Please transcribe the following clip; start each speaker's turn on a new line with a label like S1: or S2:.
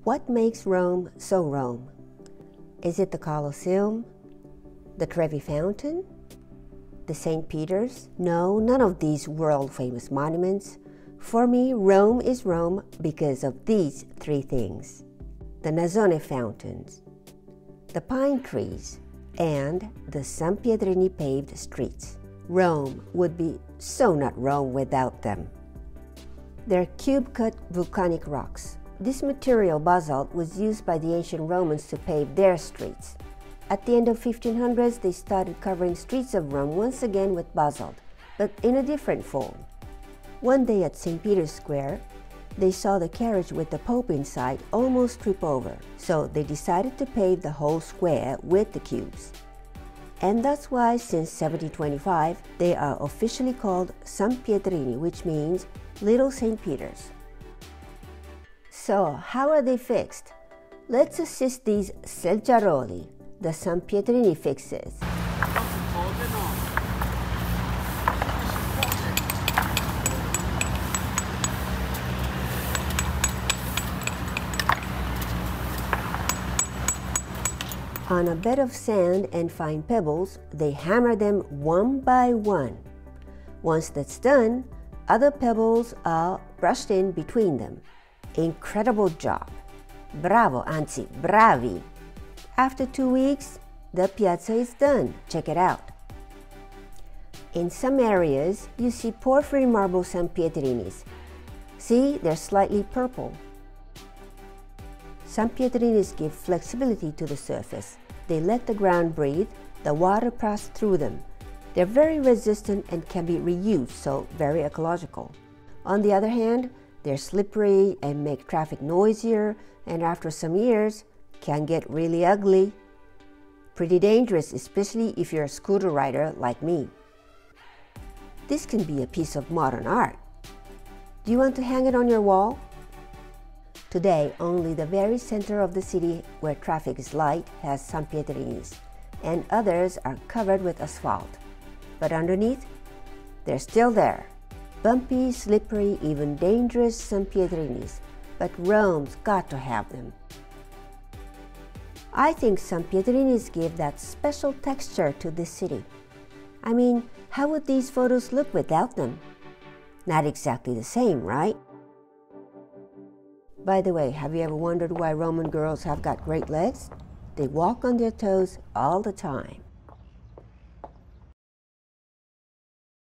S1: What makes Rome so Rome? Is it the Colosseum? The Trevi Fountain? The St. Peter's? No, none of these world-famous monuments. For me, Rome is Rome because of these three things: the Nazzone fountains, the pine trees, and the Sampietrini paved streets. Rome would be so not Rome without them. They're cube-cut volcanic rocks. This material, basalt, was used by the ancient Romans to pave their streets. At the end of 1500s, they started covering streets of Rome once again with basalt, but in a different form. One day at St. Peter's Square, they saw the carriage with the Pope inside almost trip over, so they decided to pave the whole square with the cubes. And that's why since 1725, they are officially called Sampietrini, which means Little St. Peter's. So how are they fixed? Let's assist these Selciaroli, the Sampietrini fixes. On a bed of sand and fine pebbles, they hammer them one by one. Once that's done, other pebbles are brushed in between them. Incredible job! Bravo, anzi, bravi! After 2 weeks, the piazza is done. Check it out. In some areas, you see porphyry marble Sampietrinis. See, they're slightly purple. Sampietrinis give flexibility to the surface. They let the ground breathe, the water pass through them. They're very resistant and can be reused, so very ecological. On the other hand, they're slippery and make traffic noisier, and after some years, can get really ugly. Pretty dangerous, especially if you're a scooter rider like me. This can be a piece of modern art. Do you want to hang it on your wall? Today, only the very center of the city where traffic is light has Sampietrinis, and others are covered with asphalt. But underneath, they're still there. Bumpy, slippery, even dangerous Sampietrinis, but Rome's got to have them. I think Sampietrinis give that special texture to this city. I mean, how would these photos look without them? Not exactly the same, right? By the way, have you ever wondered why Roman girls have got great legs? They walk on their toes all the time.